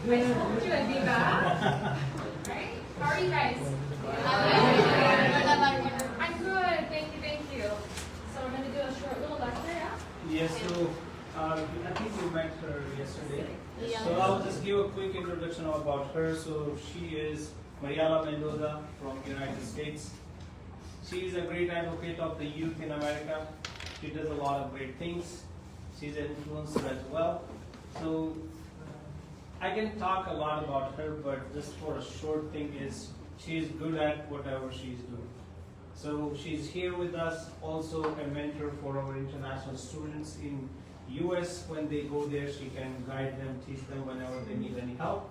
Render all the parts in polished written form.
I told you I'd be back. Right? How are you guys? I'm good. Thank you. So we're going to do a short little lecture, yeah? Yes, so I think you met her yesterday. Yeah. So I'll just give a quick introduction about her. So she is Mariela Mendoza from United States. She is a great advocate of the youth in America. She does a lot of great things. She's an influencer as well. So I can talk a lot about her, but just for a short thing is she's good at whatever she's doing. So she's here with us, also a mentor for our international students in US. When they go there, she can guide them, teach them whenever they need any help.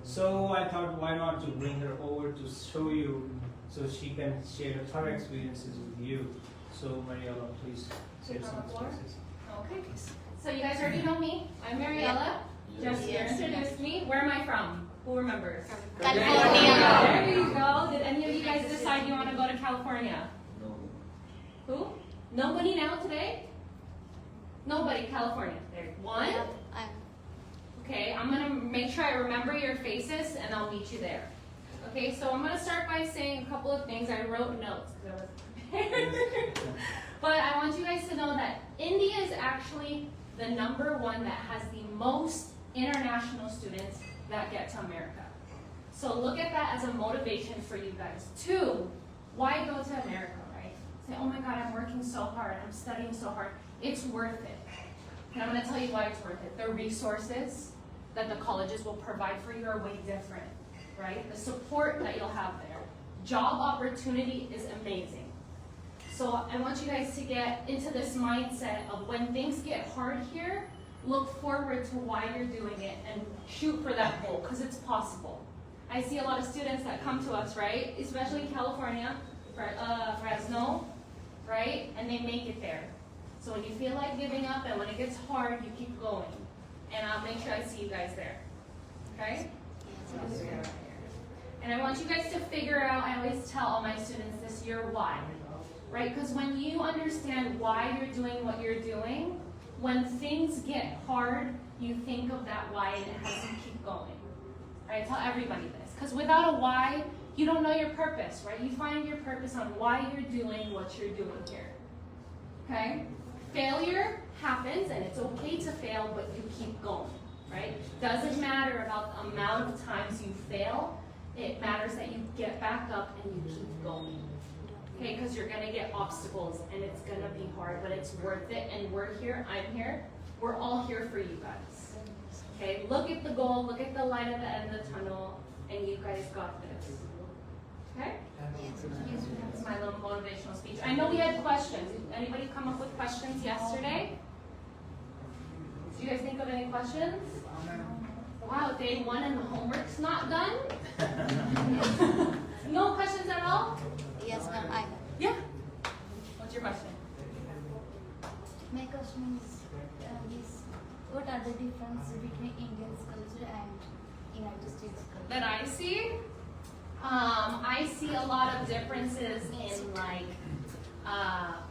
So I thought, why not to bring her over to show you, so she can share her experiences with you. So Mariela, please say some experiences. Okay. So you guys already know me. I'm Mariela. Just introduced me. Where am I from? Who remembers? California. There you go. Did any of you guys decide you want to go to California? No. Who? Nobody now today? Nobody. California. There. One. Okay, I'm going to make sure I remember your faces and I'll meet you there. Okay, so I'm going to start by saying a couple of things. I wrote notes because I was prepared. But I want you guys to know that India is actually the #1 that has the most international students that get to America. So look at that as a motivation for you guys. 2, why go to America, right? Say, oh my God, I'm working so hard, I'm studying so hard. It's worth it. And I'm going to tell you why it's worth it. The resources that the colleges will provide for you are way different, right? The support that you'll have there. Job opportunity is amazing. So I want you guys to get into this mindset of when things get hard here, look forward to why you're doing it and shoot for that goal, because it's possible. I see a lot of students that come to us, right? Especially in California, Fresno, right? And they make it there. So when you feel like giving up and when it gets hard, you keep going. And I'll make sure I see you guys there. Okay? And I want you guys to figure out, I always tell all my students this year, why. Right? Because when you understand why you're doing what you're doing, when things get hard, you think of that why and it helps you keep going. Right? I tell everybody this. Because without a why, you don't know your purpose, right? You find your purpose on why you're doing what you're doing here. Okay? Failure happens, and it's okay to fail, but you keep going, right? Doesn't matter about the amount of times you fail. It matters that you get back up and you keep going. Okay, because you're going to get obstacles, and it's going to be hard, but it's worth it, and we're here, I'm here, we're all here for you guys. Okay, look at the goal, look at the light at the end of the tunnel, and you guys got this. Okay? That's my little motivational speech. I know we had questions. Did anybody come up with questions yesterday? Did you guys think of any questions? Wow, day 1 and the homework's not done? No questions at all? Yes, ma'am. I have. Yeah. What's your question? My question is what are the differences between Indian culture and United States culture? That I see? I see a lot of differences in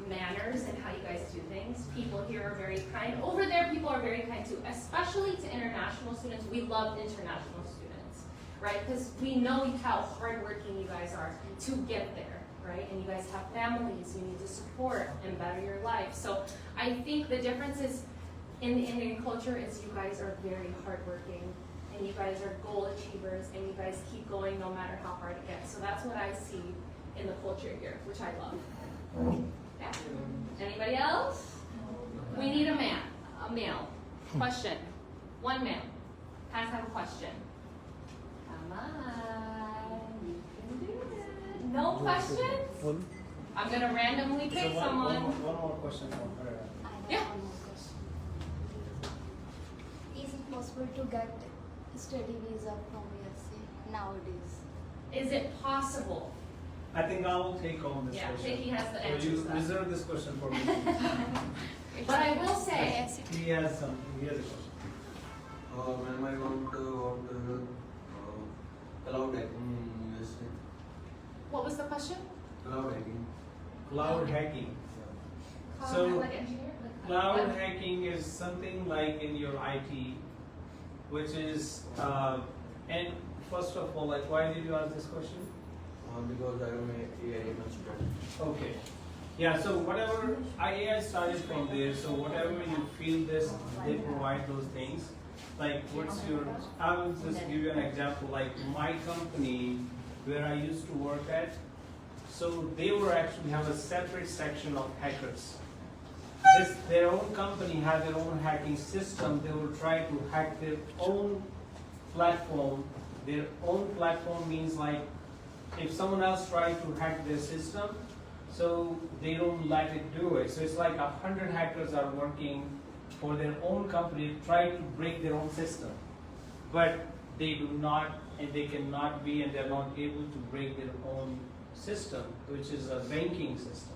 manners and how you guys do things. People here are very kind. Over there, people are very kind too, especially to international students. We love international students, right? Because we know how hardworking you guys are to get there, right? And you guys have families you need to support and better your life. So I think the difference is in the Indian culture is you guys are very hardworking. And you guys are goal achievers, and you guys keep going no matter how hard it gets. So that's what I see in the culture here, which I love. Yeah. Anybody else? We need a male. Question. One male. Has have a question. Come on, you can do it. No questions? I'm gonna randomly pick someone. One more question from her. Yeah. One more question. Is it possible to get study visa from USA nowadays? Is it possible? I think I will take on this Yeah, question. Vicky has the So answers you to that. reserve this question for me. But I will say, He has a question. Ma'am, I want cloud hacking in USA. what was the question? Cloud hacking. Cloud hacking. So, Like engineer? Cloud hacking is something like in your IT, which is, and first of all, like, why did you ask this question? Because I am a AI student. Okay. Yeah, so whatever, AI started from there, so whatever you feel this, they provide those things. Like, what's your, I will just give you an example, like my company, where I used to work at, so they were actually have a separate section of hackers. Their own company had their own hacking system. They will try to hack their own platform. Their own platform means like if someone else tried to hack their system, so they don't let it do it. So it's like 100 hackers are working for their own company, trying to break their own system. But they do not, and they cannot be, and they're not able to break their own system, which is a banking system.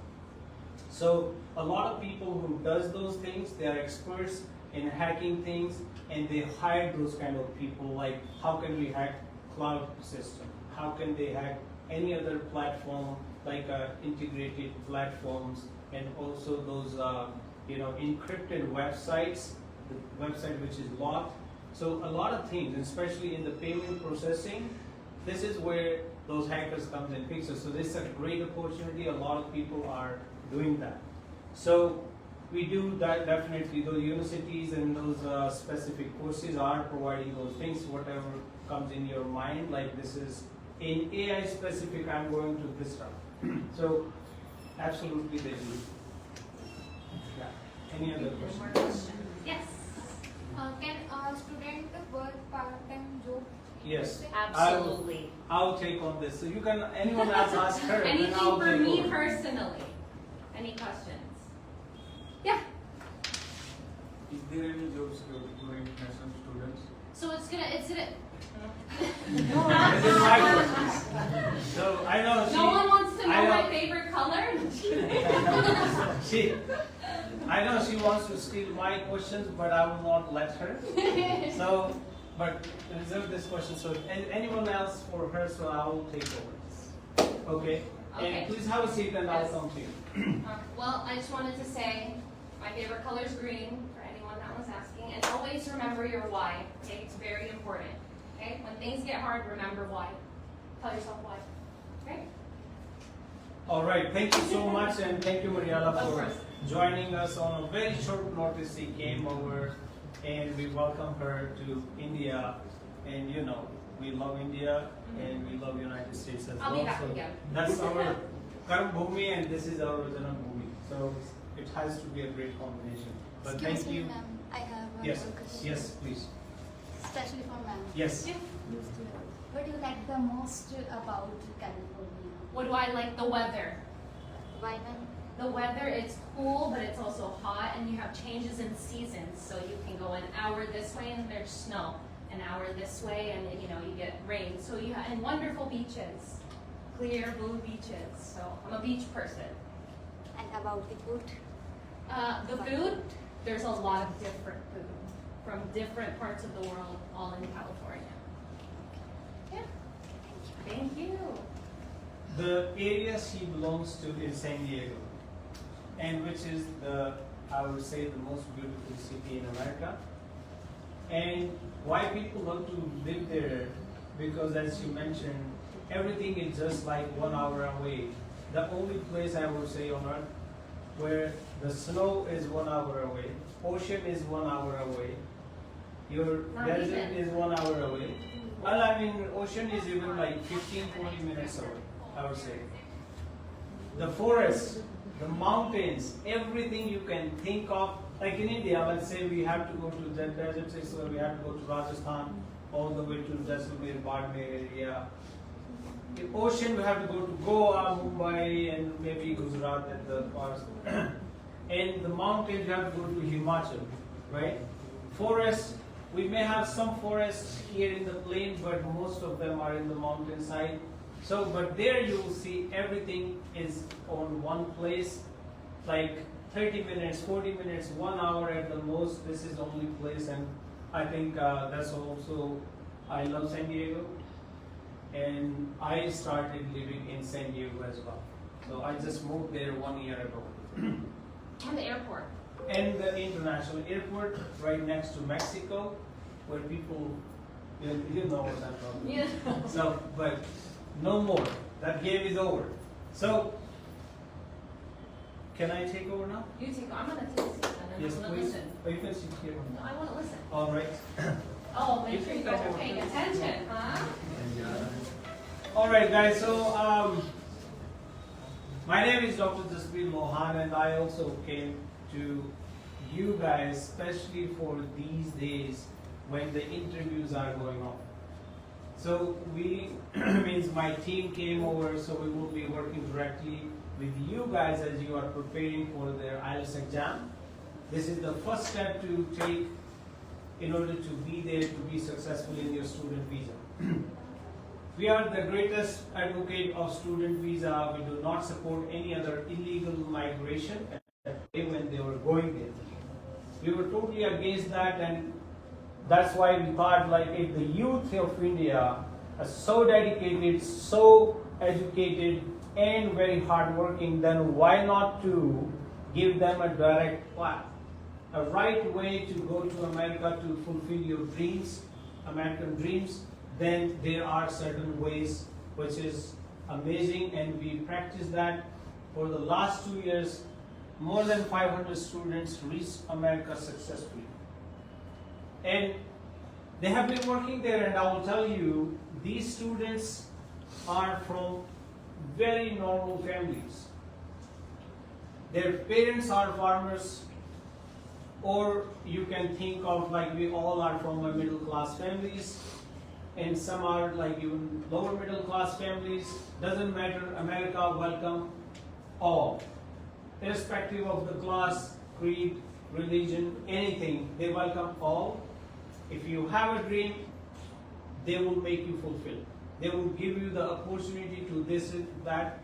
So a lot of people who does those things, they are experts in hacking things, and they hire those kind of people, like how can we hack cloud system? How can they hack any other platform, like integrated platforms, and also those encrypted websites, the website which is locked. So a lot of things, especially in the payment processing, this is where those hackers comes in pictures. So this is a great opportunity. A lot of people are doing that. So we do that definitely. Those universities and those specific courses are providing those things. Whatever comes in your mind, like this is in AI specific, I'm going to this stuff. So absolutely they do. Yeah. Any other questions? Yes. Can a student work part-time job? Yes. Absolutely. I'll take on this. So you can, anyone else ask her. Anything then I'll for take me over. personally? Any questions? Yeah. Is there any job security for international students? So it's gonna. This is my question. So I know she. No one wants to know I my favorite color. I know she wants to steal my questions, but I will not let her. So, but reserve this question. So, anyone else for her? So I will take over. Okay. Okay. And please have a seat, and I'll Yes. come to you. Well, I just wanted to say my favorite color is green for anyone that was asking, and always remember your why. Okay, it's very important. Okay, when things get hard, remember why. Tell yourself why. Okay. All right. Thank you so much, and thank you, Mariela, Of for course. joining us on a very short notice. She came over, and we welcome her to India. And you know, we love India, and we love United States as I'll well. be back So again. that's our Karm Bhumi, and this is our Jan Bhumi. So it has to be a great combination. But Excuse thank me, you. ma'am. I have one Yes. more question. Yes, please. Especially for ma'am. Yes. Yeah. What do you like the most about California? What do I like? The weather. Why, ma'am? The weather, it's cool, but it's also hot, and you have changes in seasons. So you can go an hour this way and there's snow, an hour this way, and you get rain. So you have, and wonderful beaches, clear blue beaches. So I'm a beach person. And about the food? The food, there's a lot of different food from different parts of the world, all in California. Yeah. Thank you. The area she belongs to is San Diego, and which is I would say, the most beautiful city in America. And why people love to live there? Because as you mentioned, everything is just like 1 hour away. The only place I would say on earth where the snow is 1 hour away, ocean is 1 hour away, your Not desert even. is 1 hour away. Well, I mean, ocean is even like 15-20 minutes away, I would say. The forest, the mountains, everything you can think of. Like in India, let's say we have to go to the desert, so we have to go to Rajasthan, all the way to Jaisalmer, Barmer area. The ocean, we have to go to Goa, Mumbai, and maybe Gujarat at the parts. And the mountains, you have to go to Himachal, right? Forests, we may have some forests here in the plain, but most of them are in the mountainside. So, but there you will see everything is on one place, like 30 minutes, 40 minutes, 1 hour at the most. This is the only place, and I think that's also, I love San Diego. And I started living in San Diego as well. So I just moved there 1 year ago. And the airport. And the international airport right next to Mexico. where people, you know what I'm talking about. Yeah. So, but no more. That game is over. So, can I take over now? You take. I'm gonna take a seat and Yes, I'm gonna please. listen. Oh, you can sit here. No, I want to listen. All right. Oh, make sure you guys are paying attention, huh? All right, guys. So, my name is Dr. Jaspreet Mohan, and I also came to you guys, especially for these days when the interviews are going on. So we, means my team came over, so we will be working directly with you guys as you are preparing for their IELTS exam. This is the first step to take in order to be there to be successful in your student visa. We are the greatest advocate of student visa. We do not support any other illegal migration when they were going there. We were totally against that, and that's why we thought, like, if the youth of India are so dedicated, so educated, and very hardworking, then why not to give them a direct path, a right way to go to America to fulfill your dreams, American dreams. Then there are certain ways which is amazing, and we practice that for the last 2 years. More than 500 students reached America successfully, and they have been working there. And I will tell you, these students are from very normal families. Their parents are farmers, or you can think of, like, we all are from a middle class families, and some are like even lower middle class families. Doesn't matter. America welcome all, irrespective of the class, creed, religion, anything. They welcome all. If you have a dream, they will make you fulfill. They will give you the opportunity to this and that.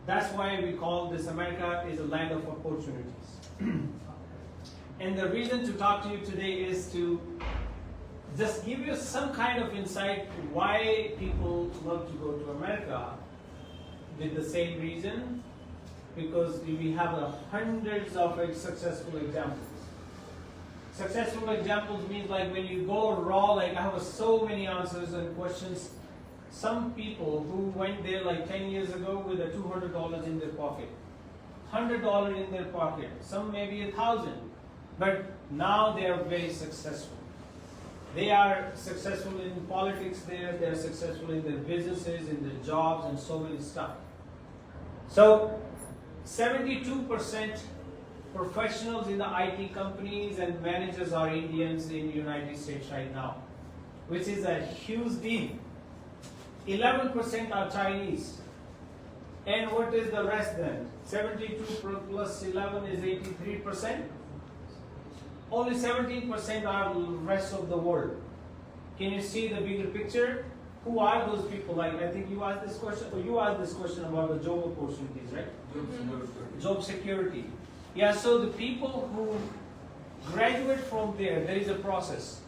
That's why we call this America is a land of opportunities. And the reason to talk to you today is to just give you some kind of insight why people love to go to America. With the same reason, because we have hundreds of successful examples. Successful examples means, like, when you go raw, like, I have so many answers and questions. Some people who went there like 10 years ago with a $200 in their pocket, $100 in their pocket, some maybe 1,000, but now they are very successful. They are successful in politics there, they are successful in their businesses, in their jobs, and so many stuff. So 72% professionals in the IT companies and managers are Indians in the United States right now, which is a huge deal. 11% are Chinese. And what is the rest then? 72 plus 11 is 83%. Only 17% are the rest of the world. Can you see the bigger picture? Who are those people? Like, I think you asked this question, or you asked this question about the job opportunities, right? Job security. Yeah, so the people who graduate from there is a process.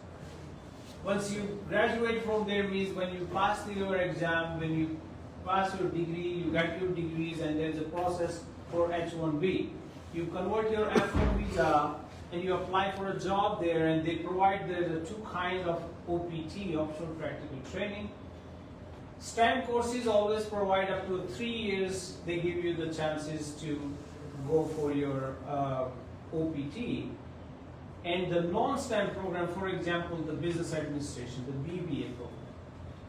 Once you graduate from there means when you pass your exam, when you pass your degree, you get your degrees, and there's a process for H-1B. You convert your F-1 visa and you apply for a job there, and they provide the two kinds of OPT, optional practical training. STEM courses always provide up to 3 years. They give you the chances to go for your OPT. And the non-STEM program, for example, the business administration, the BBA program,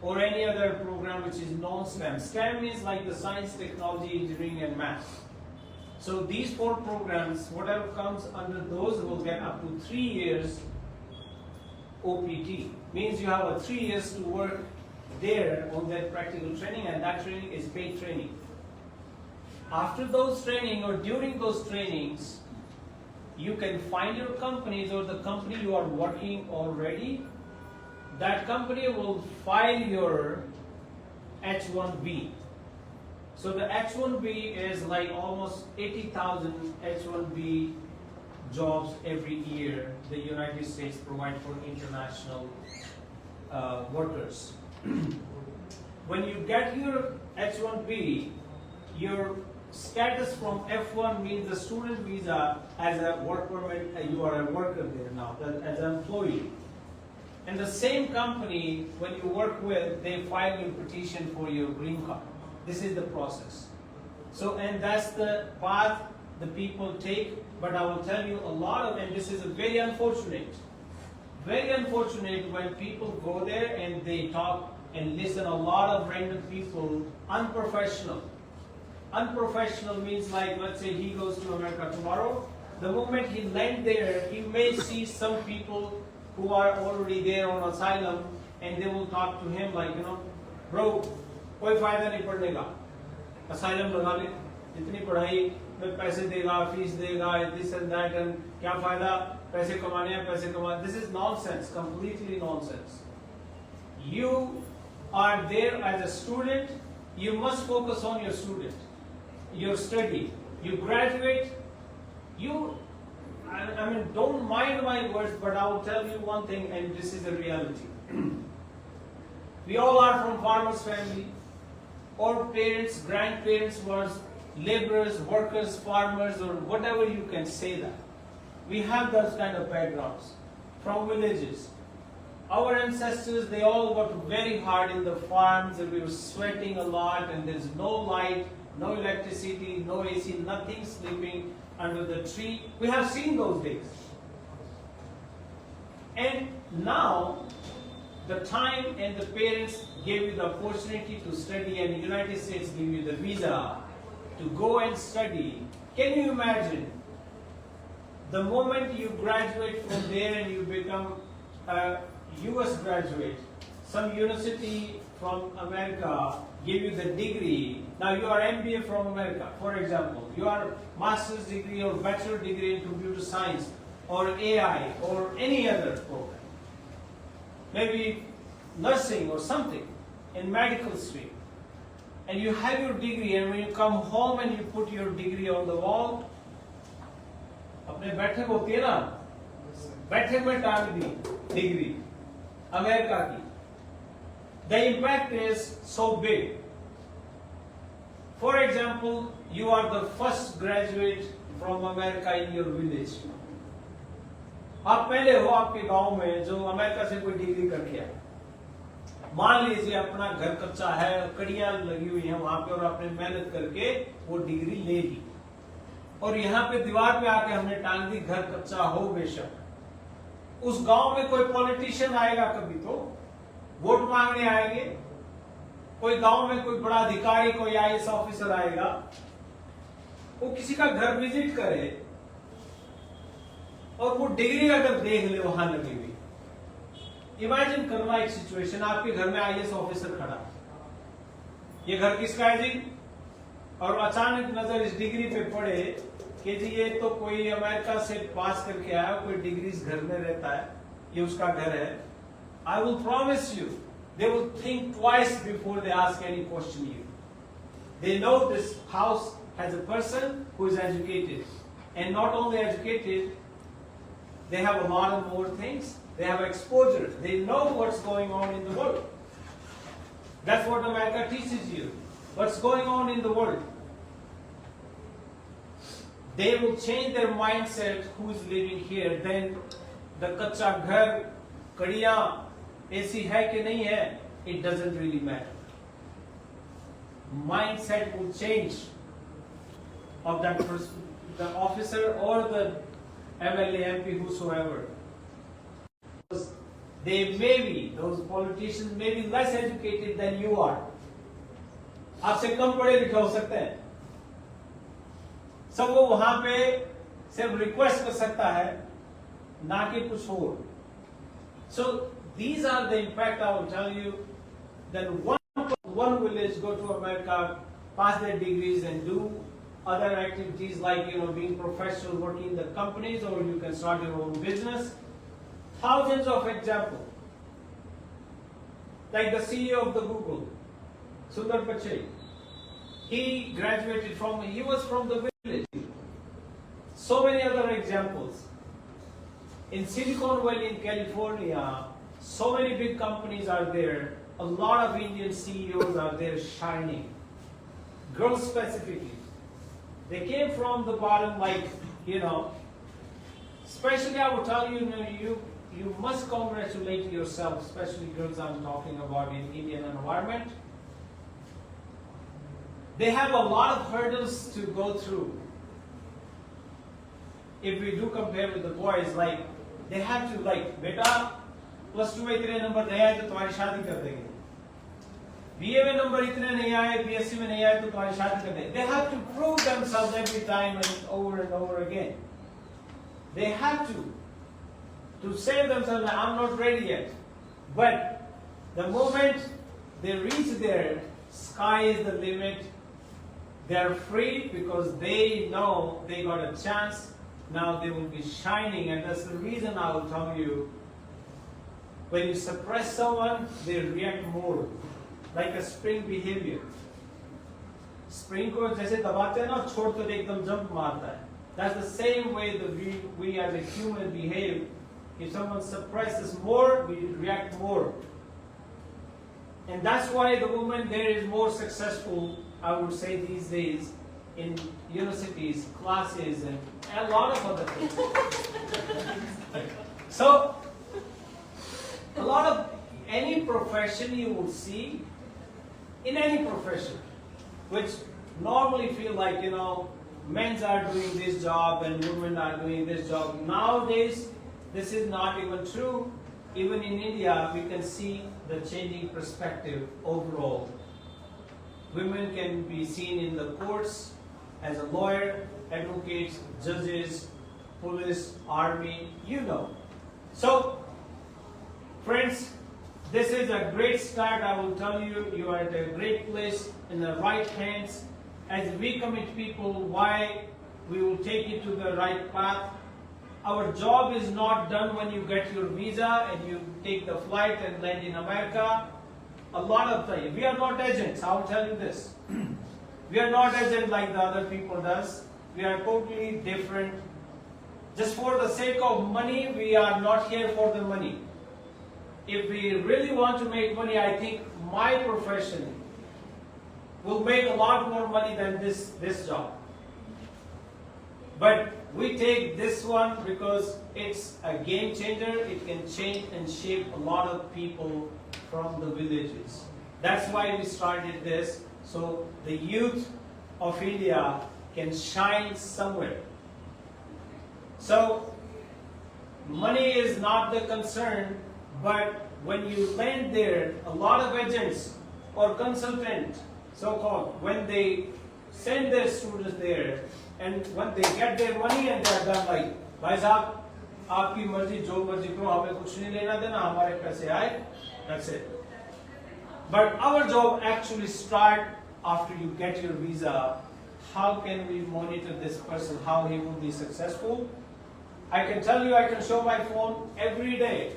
or any other program which is non-STEM. STEM means like the science, technology, engineering, and math. So these 4 programs, whatever comes under those, will get up to 3 years OPT. Means you have 3 years to work there on that practical training, and that training is paid training. After those training, or during those trainings, you can find your companies, or the company you are working already, that company will file your H-1B. So the H-1B is like almost 80,000 H-1B jobs every year the United States provide for international workers. When you get your H-1B, your status from F1 means the student visa as a work permit, you are a worker there now, as an employee. And the same company, when you work with, they file your petition for your green card. This is the process. So, and that's the path the people take. But I will tell you a lot of, and this is a very unfortunate when people go there and they talk and listen a lot of random people, unprofessional. Unprofessional means like, let's say he goes to America tomorrow. The moment he lands there, he may see some people who are already there on asylum, and they will talk to him like, bro, कोई फायदा नहीं पढ़ने का, asylum लगा ले, इतनी पढ़ाई में पैसे देगा, फीस देगा, this and that, and क्या फायदा, पैसे कमाने हैं, पैसे कमा. This is nonsense, completely nonsense. You are there as a student. You must focus on your student, your study. You graduate. I mean, don't mind my words, but I will tell you one thing, and this is a reality. We all are from farmers' family. Our parents, grandparents was laborers, workers, farmers, or whatever you can say that. We have those kind of backgrounds from villages. Our ancestors, they all worked very hard in the farms, and we were sweating a lot, and there's no light, no electricity, no AC, nothing, sleeping under the tree. We have seen those days. And now, the time and the parents gave you the opportunity to study, and the United States gave you the visa to go and study. Can you imagine? The moment you graduate from there and you become a US graduate, some university from America give you the degree. Now you are MBA from America, for example. You are master's degree or bachelor degree in computer science or AI or any other program. Maybe nursing or something in medical stream. And you have your degree, and when you come home and you put your degree on the wall, अपने बैठक होती है ना, बैठक में टांग दी degree America की. The impact is so big. For example, you are the first graduate from America in your village. आप पहले हो आपके गांव में जो अमेरिका से कोई डिग्री करके आए. मान लीजिए अपना घर कच्चा है, कड़ियां लगी हुई हैं वहां पे, और आपने मेहनत करके वो डिग्री ले ली, और यहाँ पे दीवार पे आके हमने टांग दी, घर कच्चा हो बेशक. उस गांव में कोई पॉलिटिशियन आएगा कभी तो वोट मांगने आएंगे, कोई गांव में कोई बड़ा अधिकारी, कोई आईएएस ऑफिसर आएगा, वो किसी का घर विजिट करे और वो डिग्री अगर देख ले वहां लगी हुई. इमेजिन करना एक सिचुएशन, आपके घर में आईएएस ऑफिसर खड़ा, ये घर किसका है जी, और अचानक नजर इस डिग्री पे पड़े कि जी ये तो कोई अमेरिका से पास करके आया, कोई डिग्री इस घर में रहता है, ये उसका घर है. I will promise you, they will think twice before they ask any question you. They know this house has a person who is educated, and not only educated, they have a lot of more things. They have exposure. They know what's going on in the world. That's what America teaches you. What's going on in the world. They will change their mindset who is living here. Then the kacha ghar, kadiya, AC hai ke nahi hai, it doesn't really matter. Mindset will change of that person, the officer or the MLA, MP, whosoever. They may be, those politicians may be less educated than you are. आपसे कम पढ़े लिखे हो सकते हैं, सब वो वहां पे सिर्फ रिक्वेस्ट कर सकता है, ना कि कुछ और. So these are the impact I will tell you. Then one village go to America, pass their degrees and do other activities like being professional, working in the companies, or you can start your own business. Thousands of examples. Like the CEO of the Google, Sundar Pichai. He was from the village. So many other examples. In Silicon Valley in California, so many big companies are there. A lot of Indian CEOs are there shining. Girls specifically. They came from the bottom, especially I would tell you, you must congratulate yourself, especially girls I'm talking about in Indian environment. They have a lot of hurdles to go through. If we do compare with the boys, like they have to like, beta +2 में इतने number नहीं आए तो तुम्हारी शादी कर देंगे. BA में नंबर इतने नहीं आए, BSc में नहीं आए तो तुम्हारी शादी कर देंगे. They have to prove themselves every time and over again. They have to say themselves, I'm not ready yet. But the moment they reach there, sky is the limit. They are free because they know they got a chance. Now they will be shining, and that's the reason I will tell you, when you suppress someone, they react more, like a spring behavior. Spring को जैसे दबाते हैं ना, छोड़ तो एकदम jump मारता है. That's the same way that we as a human behave. If someone suppresses more, we react more. And that's why the woman there is more successful, I would say these days, in universities, classes, and a lot of other things. So, a lot of any profession you will see, in any profession, which normally feel like, men are doing this job and women are doing this job. Nowadays, this is not even true. Even in India, we can see the changing perspective overall. Women can be seen in the courts as a lawyer, advocates, judges, police, army, So, friends, this is a great start. I will tell you, you are at a great place in the right hands. As we commit people, why we will take you to the right path. Our job is not done when you get your visa and you take the flight and land in America. A lot of times, we are not agents, I will tell you this. We are not agents like the other people does. We are totally different. Just for the sake of money, we are not here for the money. If we really want to make money, I think my profession will make a lot more money than this job. But we take this one because it's a game changer. It can change and shape a lot of people from the villages. That's why we started this, so the youth of India can shine somewhere. So, money is not the concern, but when you land there, a lot of agents or consultants, so-called, when they send their students there, and when they get their money and they are done like, भाई साहब, आपकी मर्जी जो मर्जी करो, हमें कुछ नहीं लेना देना, हमारे पैसे आए, that's it. But our job actually start after you get your visa. How can we monitor this person, how he will be successful? I can tell you, I can show my phone every day.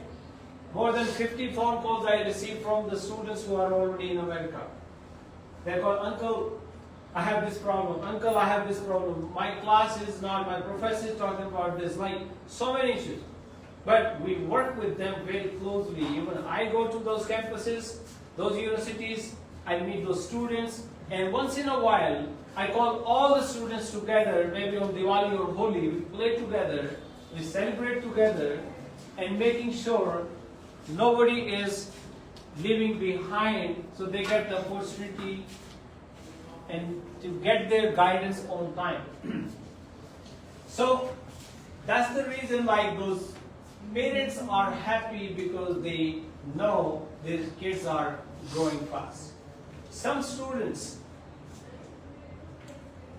More than 50 phone calls I receive from the students who are already in America. They call, Uncle, I have this problem. Uncle, I have this problem. My class is not, my professor is talking about this, like so many issues. But we work with them very closely. Even I go to those campuses, those universities, I meet those students, and once in a while, I call all the students together, maybe on Diwali or Holi, we play together, we celebrate together, and making sure nobody is leaving behind, so they get the opportunity and to get their guidance on time. So that's the reason like those parents are happy because they know their kids are growing fast. Some students,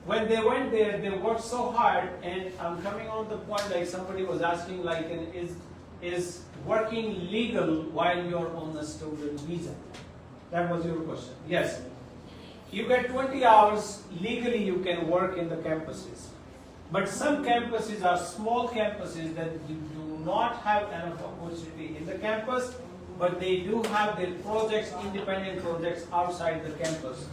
when they went there, they worked so hard, and I'm coming on the point like somebody was asking like, is working legal while you're on the student visa? That was your question. Yes. You get 20 hours legally you can work in the campuses. But some campuses are small campuses that do not have enough opportunity in the campus, but they do have their projects, independent projects outside the campus.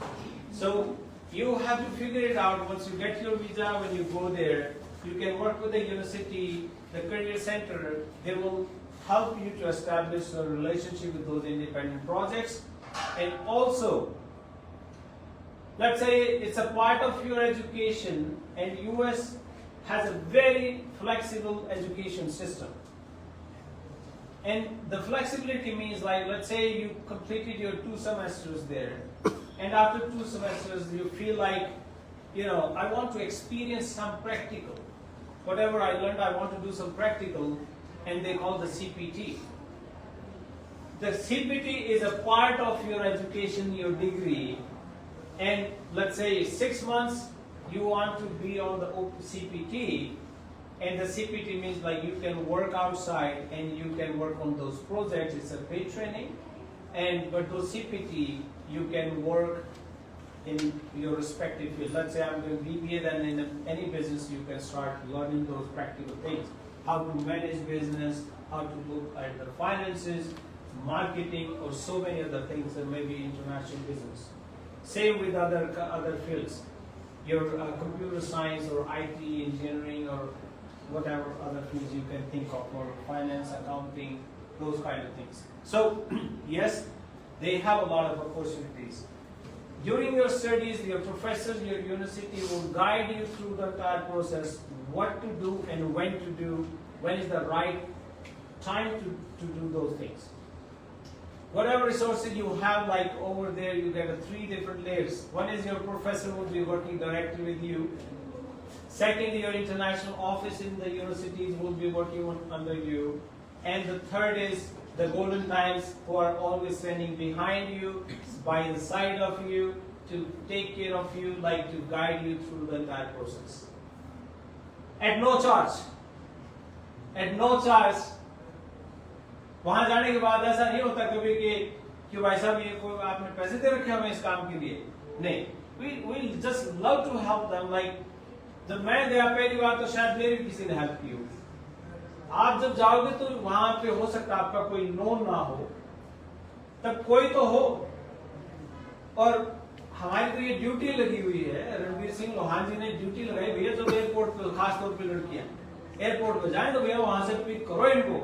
So you have to figure it out once you get your visa, when you go there, you can work with the university, the career center, they will help you to establish a relationship with those independent projects. And also, let's say it's a part of your education, and US has a very flexible education system. And the flexibility means, like, let's say you completed your 2 semesters there, and after 2 semesters you feel like, I want to experience some practical. Whatever I learned, I want to do some practical, and they call the CPT. The CPT is a part of your education, your degree, and let's say 6 months you want to be on the CPT, and the CPT means like you can work outside and you can work on those projects. It's a paid training, but those CPT you can work in your respective field. Let's say I'm doing BBA, then in any business you can start learning those practical things. How to manage business, how to look at the finances, marketing, or so many other things, and maybe international business. Same with other fields. Your computer science or IT engineering or whatever other fields you can think of, or finance, accounting, those kind of things. So yes, they have a lot of opportunities. During your studies, your professors, your university will guide you through the entire process, what to do and when to do, when is the right time to do those things. Whatever resources you have, like over there, you get 3 different layers. One is your professor will be working directly with you. Second, your international office in the universities will be working under you. And the third is the golden times, who are always standing behind you, by the side of you, to take care of you, like to guide you through the entire process. At no charge. At no charge. वहां जाने के बाद ऐसा नहीं होता कभी कि भाई साहब ये कोई आपने पैसे दे रखे हमें इस काम के लिए. नहीं. We just love to help them. Like जब मैं गया पहली बार तो शायद मेरी किसी ने हेल्प की हो. आप जब जाओगे तो वहां पे हो सकता है आपका कोई नोन ना हो, तब कोई तो हो. और हमारी तो ये ड्यूटी लगी हुई है, रणवीर सिंह लोहान जी ने ड्यूटी लगाई हुई है. जब एयरपोर्ट पे, खास तौर पे लड़कियां एयरपोर्ट पे जाए तो भैया वहां से पिक करो इनको,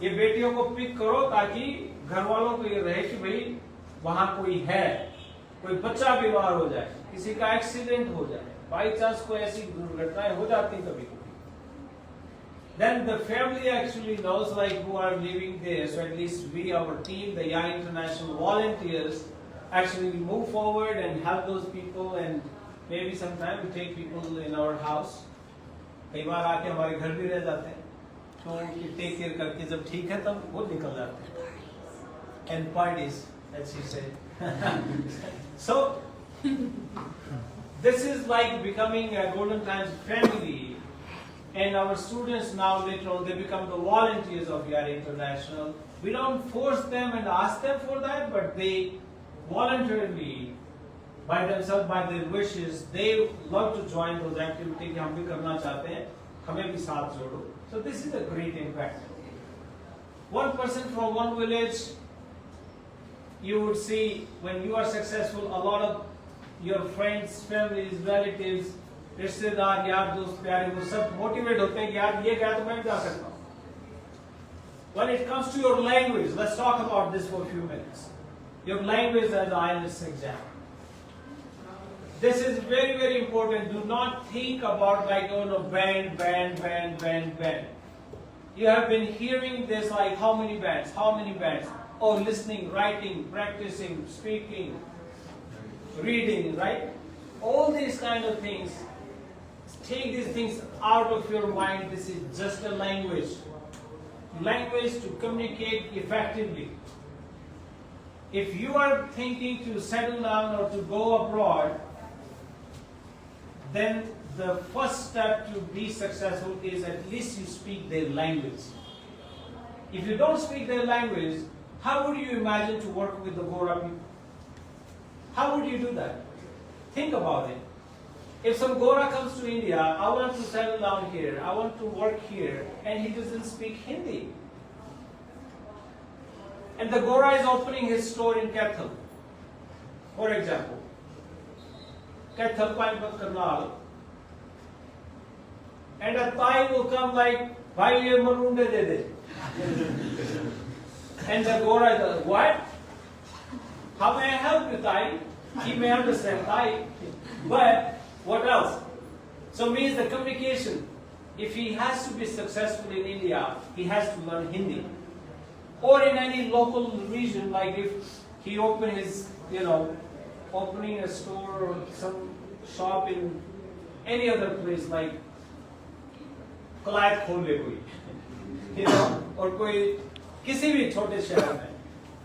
ये बेटियों को पिक करो, ताकि घर वालों को ये रहे कि भाई वहां कोई है. कोई बच्चा बीमार हो जाए, किसी का एक्सीडेंट हो जाए, बाई चांस कोई ऐसी दुर्घटनाएं हो जाती कभी कभी, then the family actually knows like who are living there. So at least we, our team, the Young International volunteers, actually move forward and help those people, and maybe sometimes we take people in our house. कई बार आके हमारे घर भी रह जाते हैं, तो take care करके जब ठीक है तब वो निकल जाते हैं. And parties, as you said. So this is like becoming a Golden Times family. And our students now later on, they become the volunteers of Yari International. We don't force them and ask them for that, but they voluntarily, by themselves, by their wishes, they love to join those activities. हम भी करना चाहते हैं, हमें भी साथ जोड़ो. So this is a great impact. One person from one village, you would see when you are successful, a lot of your friends, families, relatives, रिश्तेदार, यार, दोस्त, प्यारे, वो सब मोटिवेट होते हैं कि यार ये क्या तो मैं भी जा सकता हूँ. When it comes to your language, let's talk about this for a few minutes. Your language as IELTS exam. This is very, very important. Do not think about like, oh no, band. You have been hearing this like how many bands? Oh, listening, writing, practicing, speaking, reading, right? All these kind of things. Take these things out of your mind. This is just a language. Language to communicate effectively. If you are thinking to settle down or to go abroad, then the first step to be successful is at least you speak their language. If you don't speak their language, how would you imagine to work with the Gora people? How would you do that? Think about it. If some Gora comes to India, I want to settle down here, I want to work here, and he doesn't speak Hindi. And the Gora is opening his store in Kathal, for example. Kathal, Panipat, Karnal. And a Thai will come like, bhai ye marunde de de. And the Gora is like, what? How may I help you, Thai? He may understand Thai. But what else? So means the communication. if he has to be successful in India, he has to learn Hindi. Or in any local region, like if he open his, opening a store or some shop in any other place, like Kalayat खोल ले कोई, और कोई किसी भी छोटे शहर में,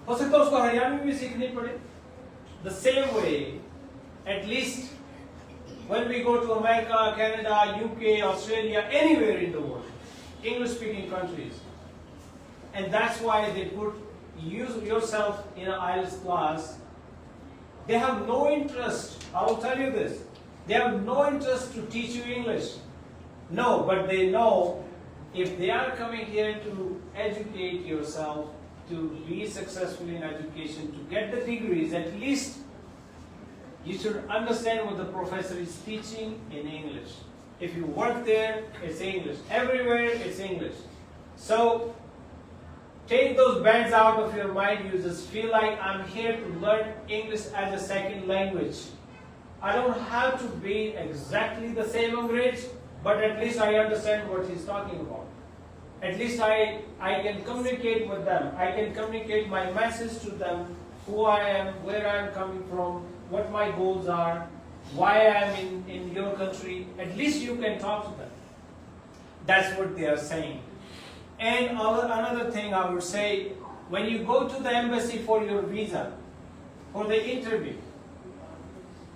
हो सकता है उसको हरियाणवी भी सीखनी पड़े. The same way, at least when we go to America, Canada, UK, Australia, anywhere in the world, English-speaking countries, and that's why they put yourself in an IELTS class. They have no interest. I will tell you this. They have no interest to teach you English. No, but they know if they are coming here to educate yourself, to be successful in education, to get the degrees, at least you should understand what the professor is teaching in English. If you work there, it's English. Everywhere, it's English. So, take those bands out of your mind. You just feel like I'm here to learn English as a second language. I don't have to be exactly the same English, but at least I understand what he's talking about. At least I can communicate with them. I can communicate my message to them, who I am, where I am coming from, what my goals are, why I am in your country. At least you can talk to them. That's what they are saying. And another thing I would say, when you go to the embassy for your visa, for the interview,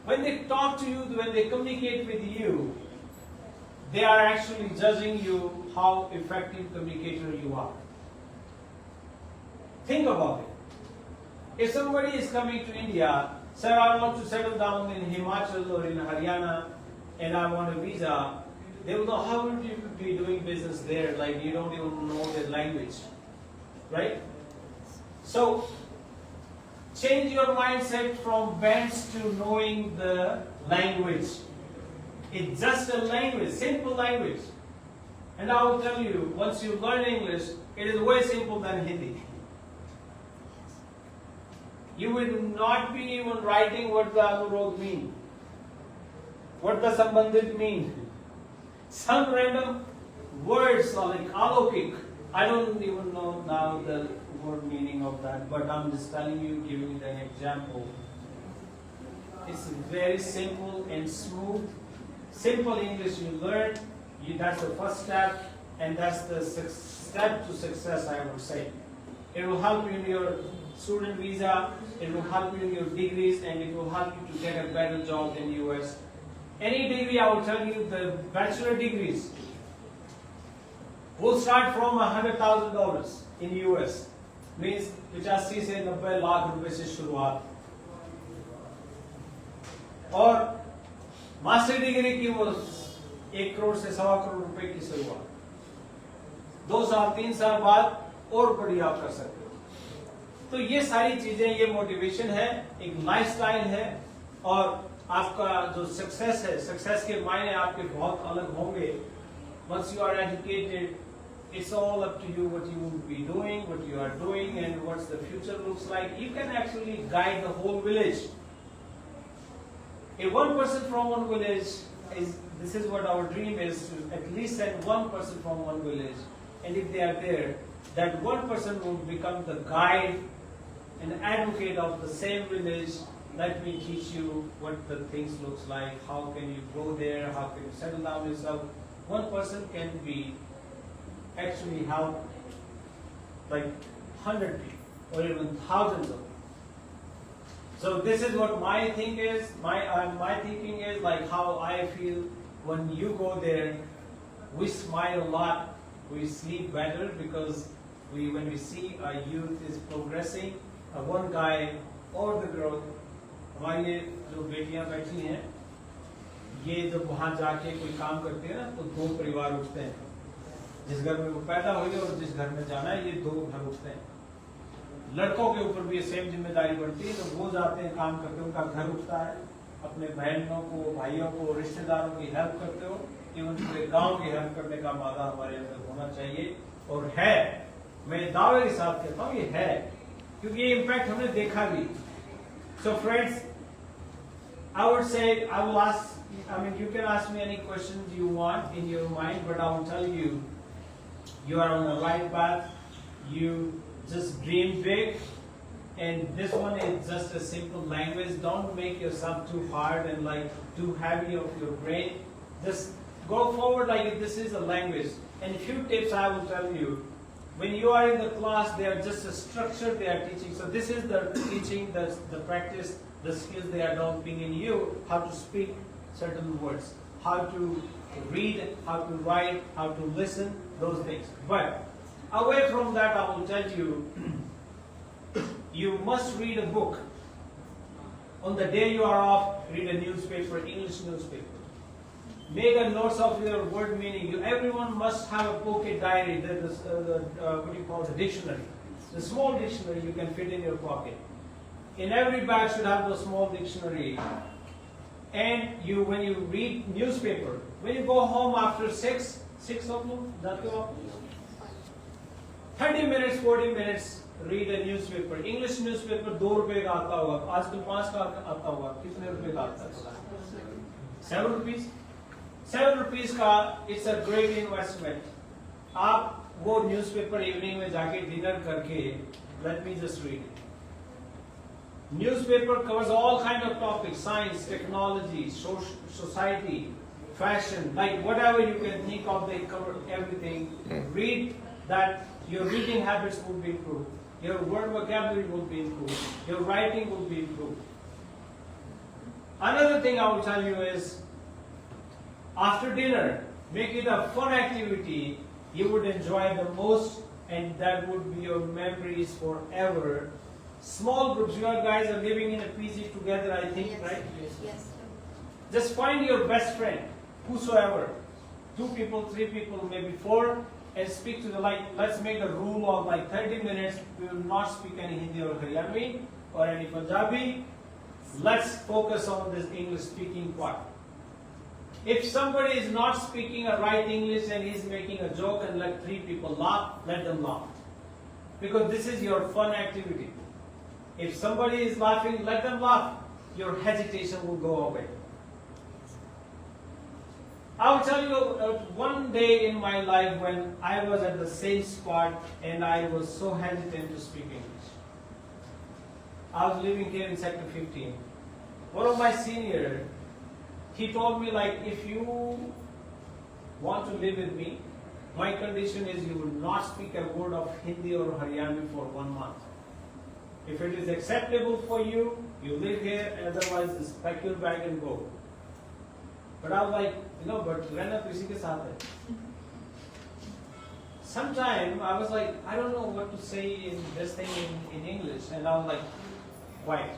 when they talk to you, when they communicate with you, they are actually judging you how effective communicator you are. Think about it. If somebody is coming to India, sir, I want to settle down in Himachal or in Haryana and I want a visa, they will know how would you be doing business there, like you don't even know the language, right? So, change your mindset from bands to knowing the language. It's just a language, simple language. And I will tell you, once you learn English, it is way simple than Hindi. You will not be even writing what the Anurog mean, what the Sambandhit mean. Some random words like alokik. I don't even know now the word meaning of that, but I'm just telling you, giving you an example. It's very simple and smooth. Simple English you learn, that's the first step, and that's the step to success, I would say. It will help you in your student visa, it will help you in your degrees, and it will help you to get a better job in the US. Any degree, I will tell you, the bachelor degrees will start from $100,000 in US. Means 85 से 90 लाख रुपए से शुरुआत. और master degree की वो 1 करोड़ से 1.25 करोड़ रुपए की शुरुआत. 2 साल 3 साल बाद और बड़ी आप कर सकते हो. तो ये सारी चीजें, ये मोटिवेशन है, एक लाइफस्टाइल है, और आपका जो सक्सेस है, सक्सेस के मायने आपके बहुत अलग होंगे. Once you are educated, it's all up to you what you will be doing, what you are doing, and what the future looks like. You can actually guide the whole village. If one person from one village this is what our dream is, to at least send one person from one village, and if they are there, that one person will become the guide and advocate of the same village. Let me teach you what the things looks like, how can you go there, how can you settle down yourself. One person can be actually help like 100 people or even thousands of people. So this is what my thing is. My thinking is like how I feel when you go there. We smile a lot, we sleep better, because when we see our youth is progressing, one guy or the girl, हमारी ये जो बेटियां बैठी हैं, ये जब वहाँ जाके कोई काम करते हैं ना, तो 2 परिवार उठते हैं. जिस घर में वो पैदा हुई है और जिस घर में जाना है, ये 2 घर उठते हैं. लड़कों के ऊपर भी ये सेम जिम्मेदारी बढ़ती है. तो वो जाते हैं काम करते हैं, उनका घर उठता है. अपने बहनों को, भाइयों को, रिश्तेदारों की हेल्प करते हो. इवन पूरे गांव की हेल्प करने का मादा हमारे अंदर होना चाहिए, और है. मैं दावे के साथ कहता हूँ ये है, क्योंकि ये इम्पैक्ट हमने देखा भी. So friends, I would say, I will ask, you can ask me any questions you want in your mind, but I will tell you, you are on the right path. You just dream big, and this one is just a simple language. Don't make yourself too hard and like too heavy of your brain. Just go forward like if this is a language. And a few tips I will tell you. When you are in the class, they are just a structure they are teaching. So this is the teaching, the practice, the skills they are developing in you, how to speak certain words, how to read, how to write, how to listen, those things. But away from that, I will tell you, you must read a book. On the day you are off, read a newspaper, English newspaper. Make a notes of your word meaning. Everyone must have a pocket diary, what do you call the dictionary. The small dictionary you can fit in your pocket. In every bag should have the small dictionary. And when you read newspaper, when you go home after 6 o'clock, 30 minutes, 40 minutes, read a newspaper. English newspaper 2 रुपए का आता होगा, आजकल 5 का आता होगा, कितने रुपए का आता है? 7 rupees? 7 rupees का, it's a great investment. आप वो newspaper evening में जाके dinner करके, let me just read it. Newspaper covers all kind of topics, science, technology, society, fashion, like whatever you can think of, they cover everything. Read that, your reading habits will be improved. Your word vocabulary will be improved. Your writing will be improved. Another thing I will tell you is, after dinner, make it a fun activity you would enjoy the most, and that would be your memories forever. Small groups, you guys are living in a PG together, I think, yes. Right? Yes. Just find your best friend, whosoever. 2 people, 3 people, maybe 4, and speak to the, like, let's make a rule of like 30 minutes, we will not speak any Hindi or Haryanvi or any Punjabi. Let's focus on this English speaking part. If somebody is not speaking a right English and he's making a joke and let 3 people laugh, let them laugh. Because this is your fun activity. If somebody is laughing, let them laugh. Your hesitation will go away. I will tell you one day in my life when I was at the same spot and I was so hesitant to speak English. I was living here in Sector 15. One of my seniors, he told me, like, if you want to live with me, my condition is you will not speak a word of Hindi or Haryanvi for 1 month. If it is acceptable for you, you live here, otherwise just pack your bag and go. But I was like, but द-रणब इसी के साथ है. Sometime I was like, I don't know what to say in this thing in English, and I was like, quiet.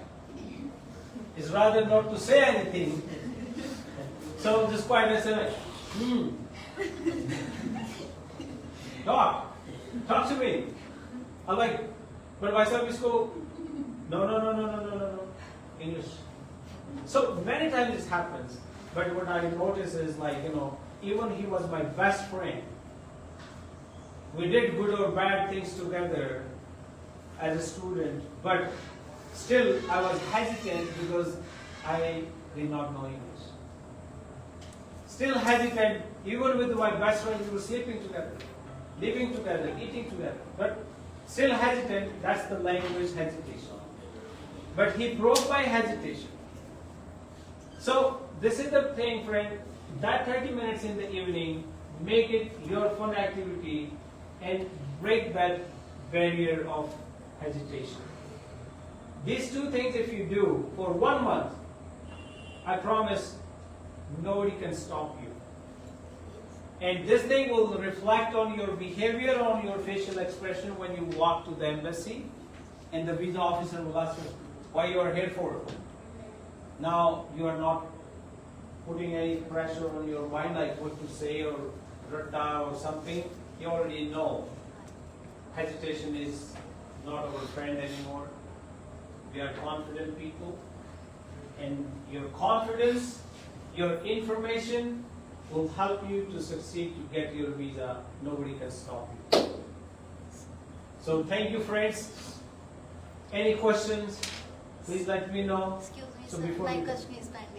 It's rather not to say anything. So just quiet and say like, talk to me. I'm like, but myself is go, no, English. So many times this happens, but what I notice is like, even he was my best friend. We did good or bad things together as a student, but still I was hesitant because I did not know English. Still hesitant, even with my best friend, we were sleeping together, living together, eating together, but still hesitant. That's the language hesitation. But he broke my hesitation. So this is the thing, friend, that 30 minutes in the evening, make it your fun activity and break that barrier of hesitation. These 2 things if you do for 1 month, I promise nobody can stop you. And this thing will reflect on your behavior, on your facial expression when you walk to the embassy, and the visa officer will ask you why you are here for. Now you are not putting any pressure on your mind like what to say or ratta or something. You already know. Hesitation is not our friend anymore. We are confident people, and your confidence, your information will help you to succeed to get your visa. Nobody can stop you. So thank you, friends. Any questions? Please let me know. Excuse me, So sir. before My we- question is that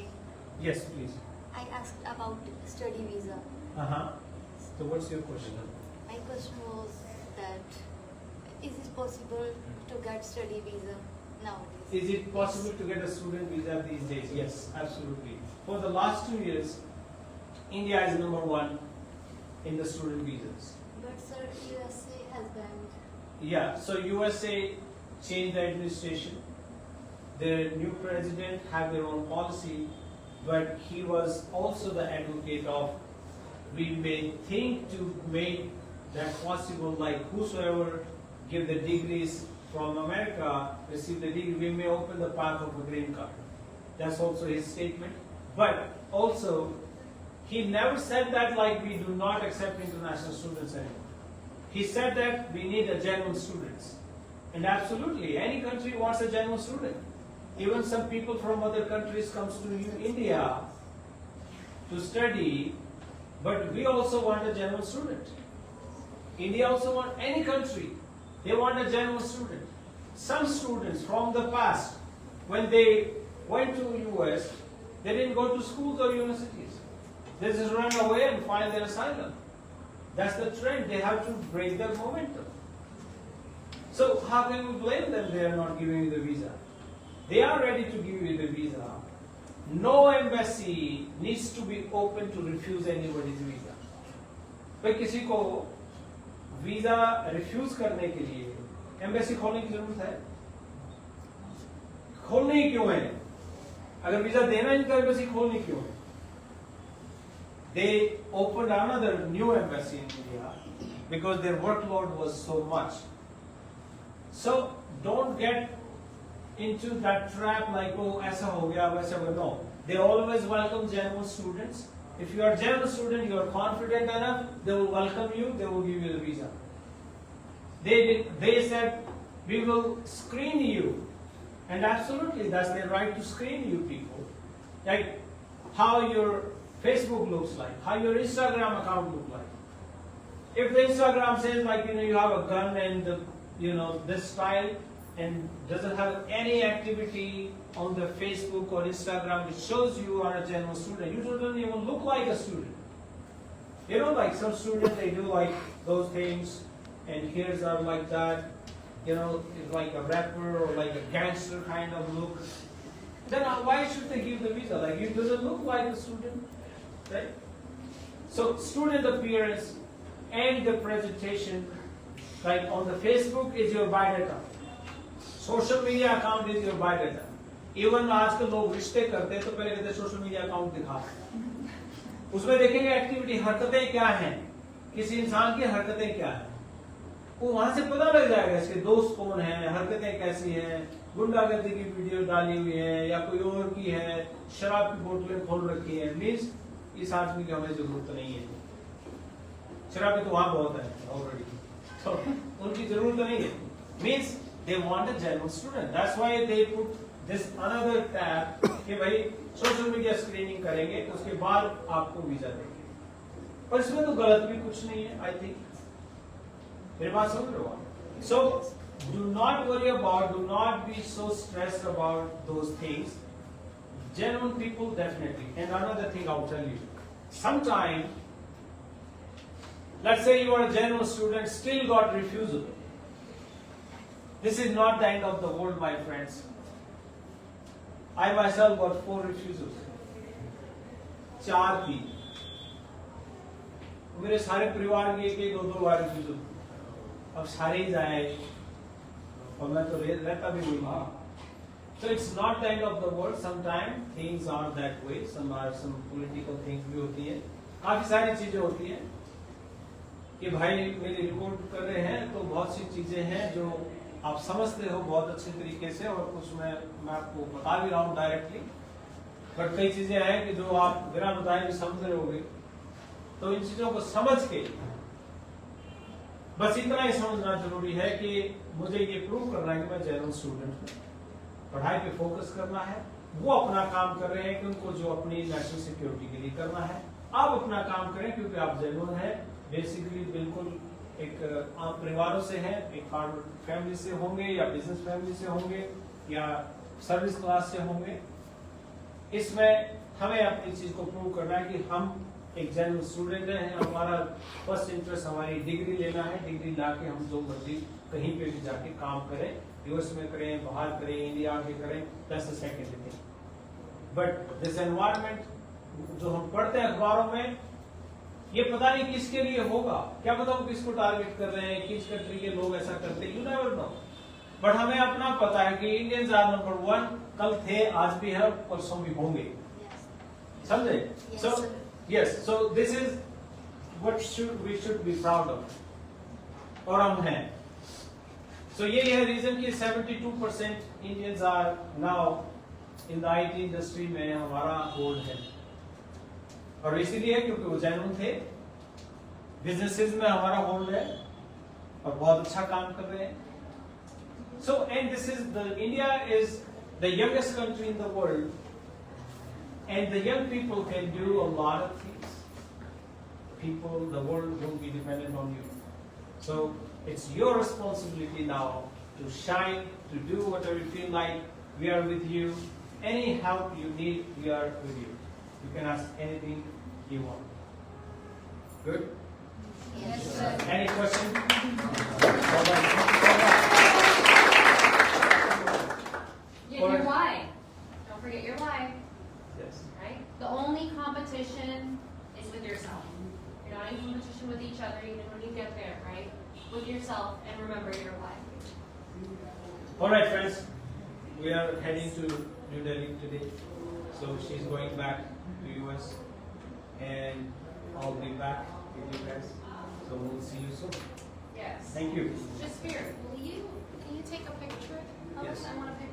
Yes, please. I asked about study visa. So what's your question? My question was that is it possible to get study visa nowadays? Is it possible to get a student visa these days? Yes, absolutely. For the last 2 years, India is #1 in the student visas. But sir, USA has banned. Yeah, so USA changed the administration. The new president have their own policy, but he was also the advocate of we may think to make that possible, like whosoever give the degrees from America, receive the degree, we may open the path of a green card. That's also his statement. But also, he never said that like we do not accept international students anymore. He said that we need a genuine students. And absolutely, any country wants a genuine student. Even some people from other countries comes to India to study, but we also want a genuine student. India also want any country. They want a genuine student. Some students from the past, when they went to US, they didn't go to schools or universities. They just run away and find their asylum. That's the trend. They have to break their momentum. So how can we blame them they are not giving you the visa? They are ready to give you the visa. No embassy needs to be open to refuse anybody's visa. भाई किसी को visa refuse करने के लिए embassy खोलने की जरूरत है? खोलने ही क्यों है? अगर वीजा देना इनका एम्बेसी खोलने क्यों है? They opened another new embassy in India because their workload was so much. So don't get into that trap like, oh, aisa ho gaya, waisa ho gaya. No. They always welcome genuine students. If you are a genuine student, you are confident enough, they will welcome you, they will give you the visa. They said, we will screen you. And absolutely, that's their right to screen you people. Like how your Facebook looks like, how your Instagram account looks like. If the Instagram says like, you have a gun and this style, and doesn't have any activity on the Facebook or Instagram which shows you are a genuine student, you don't even look like a student. Like some students, they do like those things, and hairs are like that, it's like a rapper or like a gangster kind of look. Then why should they give the visa? Like, it doesn't look like a student, right? So student appearance and the presentation, like on the Facebook is your biodata. Social media account is your biodata. Even आजकल लोग रिश्ते करते हैं तो पहले कहते हैं social media account दिखा, उसमें देखेंगे एक्टिविटी, हरकतें क्या हैं, किसी इंसान की हरकतें क्या हैं, वो वहां से पता लग जाएगा इसके दोस्त कौन हैं, हरकतें कैसी हैं, गुंडागर्दी की वीडियो डाली हुई है या कोई और की है, शराब की बोतलें खोल रखी है, मीन्स इस आदमी की हमें जरूरत नहीं है. शराबी तो वहां बहुत है ऑलरेडी, तो उनकी जरूरत नहीं है. Means they want a genuine student. That's why they put this another tab कि भाई सोशल मीडिया स्क्रीनिंग करेंगे तो उसके बाद आपको वीजा देंगे. पर इसमें तो गलत भी कुछ नहीं है. आई थिंक मेरी बात समझ रहे हो आप? So do not worry about, do not be so stressed about those things. Genuine people definitely. And another thing I'll tell you, sometime let's say you are a genuine student, still got refusal. This is not the end of the world, my friends. I myself got 4 refusals. 4 थी. मेरे सारे परिवार के एक 2 बार refusal. अब सारे ही जाए और मैं तो रहता भी नहीं. So it's not the end of the world. Sometimes things are that way. Some political things भी होती है. काफी सारी चीजें होती हैं कि भाई मेरी रिपोर्ट कर रहे हैं तो बहुत सी चीजें हैं जो आप समझते हो बहुत अच्छे तरीके से और कुछ मैं आपको बता भी रहा हूँ डायरेक्टली, बट कई चीजें हैं कि जो आप बिना बताए भी समझ रहे होगे. तो इन चीजों को समझ के बस इतना ही समझना जरूरी है कि मुझे ये प्रूव करना है कि मैं जेन्युइन स्टूडेंट हूँ, पढ़ाई पे फोकस करना है. वो अपना काम कर रहे हैं कि उनको जो अपनी नेशनल सिक्योरिटी के लिए करना है, आप अपना काम करें क्योंकि आप जेन्युइन है. बेसिकली बिल्कुल एक आम परिवारों से हैं, एक फार्मर फैमिली से होंगे या बिजनेस फैमिली से होंगे या सर्विस क्लास से होंगे. इसमें हमें अपनी चीज को प्रूव करना है कि हम एक जेन्युइन स्टूडेंट हैं, हमारा फर्स्ट इंटरेस्ट हमारी डिग्री लेना है, डिग्री लाके हम जो मर्जी कहीं पे भी जाके काम करें, यूएस में करें, बाहर करें, इंडिया में करें, that's the second thing. But this environment जो हम पढ़ते हैं अखबारों में, ये पता नहीं किसके लिए होगा, क्या पता वो किसको टारगेट कर रहे हैं, किस कंट्री के लोग ऐसा करते हैं, यू नेवर नो। बट हमें अपना पता है कि इंडियंस आर नंबर 1, कल थे, आज भी है, परसों भी होंगे, समझे? Yes, So sir. yes, so this is what we should be proud of, और हम हैं। So ये है रीजन कि 72% Indians are now in the IT industry में हमारा होल्ड है, और इसीलिए क्योंकि वो जेन्युइन थे, बिजनेसेस में हमारा होल्ड है और बहुत अच्छा काम कर रहे हैं। So and this is India is the youngest country in the world, and the young people can do a lot of things. The world won't be dependent on you. So it's your responsibility now to shine, to do whatever you feel like. We are with you. Any help you need, we are with you. You can ask anything you want. Good? Yes, sir. Any questions? All right. Thank you so much. Your why. Don't forget your why. Yes. Right? The only competition is with yourself. You're not in competition with each other even when you get there, right? With yourself, and remember your why. All right, friends. We are heading to New Delhi today. So she's going back to US, and I'll be back with you guys. So we'll see you soon. Yes. Thank you. Just spirit. Can you take a picture of Yes. us? I want a picture.